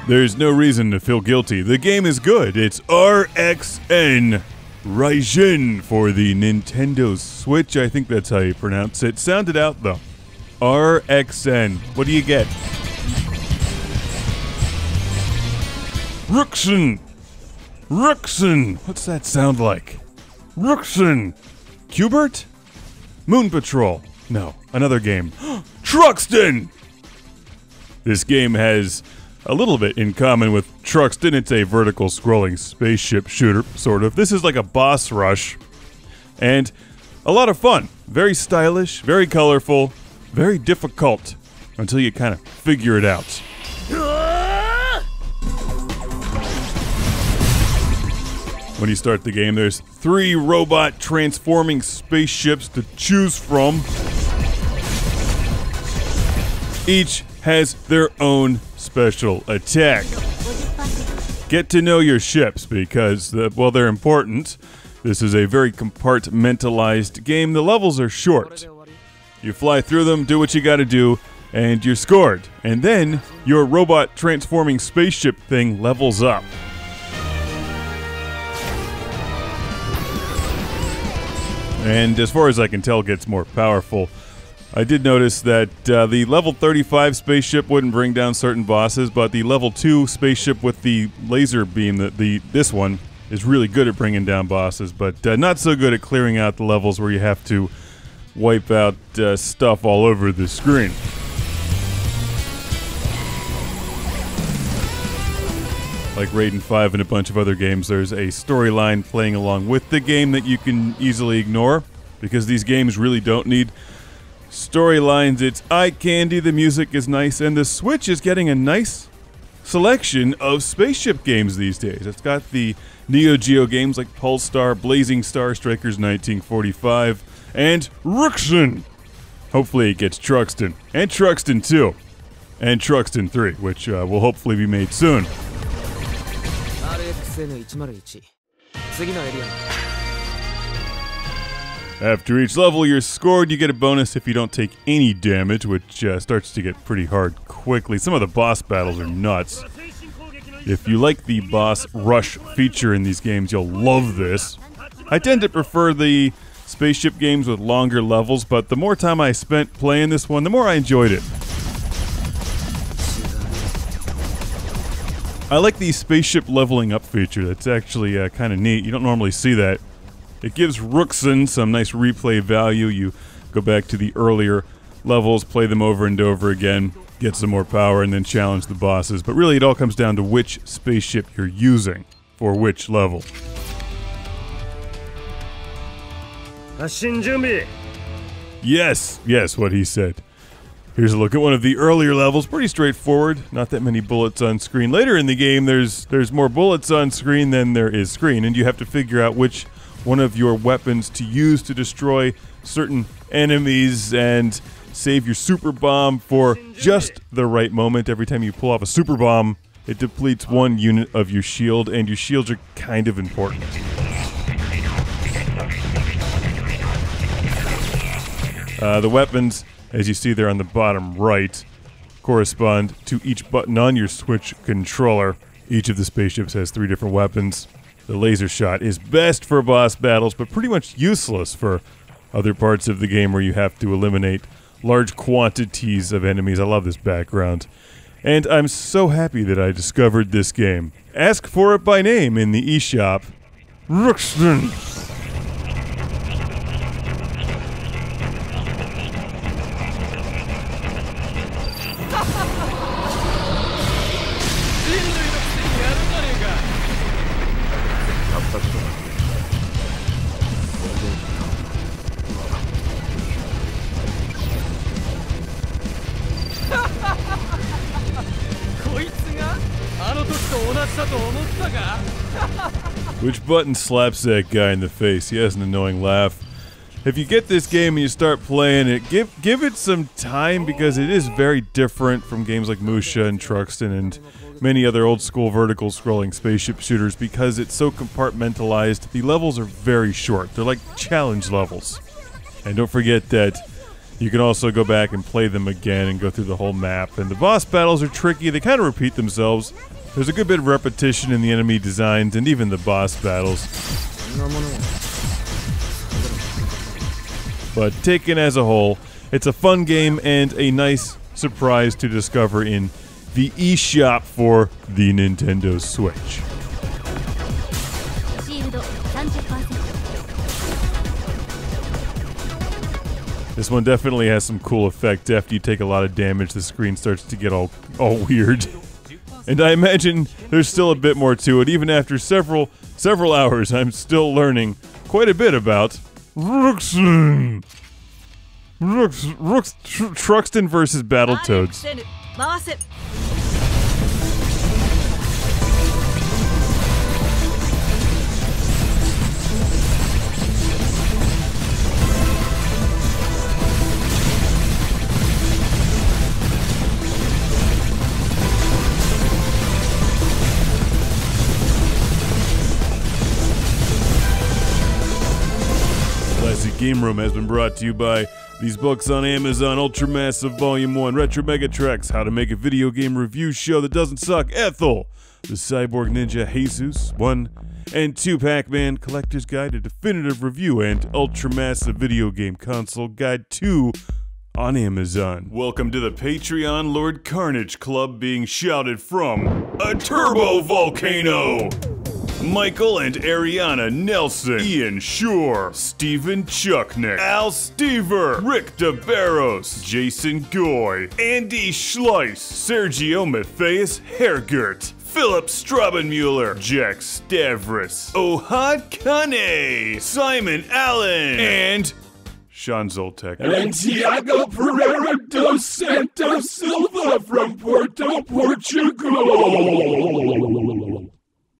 There's no reason to feel guilty. The game is good. It's RXN. RAIJIN for the Nintendo Switch. I think that's how you pronounce it. Sound it out, though. RXN. What do you get? RXN. RXN. What's that sound like? RXN. Qbert? Moon Patrol. No, another game. Truxton! This game has a little bit in common with Truxton. It's a vertical scrolling spaceship shooter, sort of. This is like a boss rush. And a lot of fun. Very stylish, very colorful, very difficult until you kind of figure it out. When you start the game, there's 3 robot transforming spaceships to choose from. Each has their own special attack. Get to know your ships because, well, they're important. This is a very compartmentalized game. The levels are short. You fly through them, do what you gotta do, and you're scored. And then your robot transforming spaceship thing levels up. And as far as I can tell, gets more powerful. I did notice that the level 35 spaceship wouldn't bring down certain bosses, but the level 2 spaceship with the laser beam, this one, is really good at bringing down bosses, but not so good at clearing out the levels where you have to wipe out stuff all over the screen. Like RAIJIN 5 and a bunch of other games, there's a storyline playing along with the game that you can easily ignore, because these games really don't need storylines. It's eye candy, the music is nice, and the Switch is getting a nice selection of spaceship games these days. It's got the Neo Geo games like Pulsar, Blazing Star, Strikers 1945, and RXN. Hopefully it gets Truxton, and Truxton 2, and Truxton 3, which will hopefully be made soon. RXN 101. After each level you're scored, you get a bonus if you don't take any damage, which starts to get pretty hard quickly. Some of the boss battles are nuts. If you like the boss rush feature in these games, you'll love this. I tend to prefer the spaceship games with longer levels, but the more time I spent playing this one, the more I enjoyed it. I like the spaceship leveling up feature. That's actually kind of neat. You don't normally see that. It gives RXN some nice replay value. You go back to the earlier levels, play them over and over again, get some more power, and then challenge the bosses. But really, it all comes down to which spaceship you're using for which level. Yes, what he said. Here's a look at one of the earlier levels. Pretty straightforward. Not that many bullets on screen. Later in the game, there's more bullets on screen than there is screen, and you have to figure out which one of your weapons to use to destroy certain enemies and save your super bomb for just the right moment. Every time you pull off a super bomb, it depletes 1 unit of your shield, and your shields are kind of important. The weapons, as you see there on the bottom right, correspond to each button on your Switch controller. Each of the spaceships has 3 different weapons. The laser shot is best for boss battles, but pretty much useless for other parts of the game where you have to eliminate large quantities of enemies. I love this background. And I'm so happy that I discovered this game. Ask for it by name in the eShop. RXN. Which button slaps that guy in the face? He has an annoying laugh. If you get this game and you start playing it, give it some time, because it is very different from games like Musha and Truxton and many other old school vertical scrolling spaceship shooters, because it's so compartmentalized. The levels are very short. They're like challenge levels. And don't forget that you can also go back and play them again and go through the whole map. And the boss battles are tricky. They kind of repeat themselves There's a good bit of repetition in the enemy designs and even the boss battles. But taken as a whole, it's a fun game and a nice surprise to discover in the eShop for the Nintendo Switch. This one definitely has some cool effect. After you take a lot of damage, the screen starts to get all weird. And I imagine there's still a bit more to it. Even after several hours, I'm still learning quite a bit about RXN. Truxton versus Battletoads. Classic Game Room has been brought to you by these books on Amazon: Ultramassive Volume 1, Retro Megatreks, How to Make a Video Game Review Show That Doesn't Suck, Ethel, The Cyborg Ninja Jesus, 1 and 2 Pac-Man, Collector's Guide to Definitive Review, and Ultramassive Video Game Console Guide 2 on Amazon. Welcome to the Patreon Lord Carnage Club, being shouted from a turbo volcano! Michael and Ariana Nelson, Ian Shore, Steven Chucknick, Al Stever, Rick DeBarros, Jason Goy, Andy Schleiss, Sergio Matthias Hergert, Philip Strabenmuller, Jack Stavris, Ohad Kane, Simon Allen, and Sean Zoltek. And Tiago Pereira dos Santos Silva from Porto, Portugal.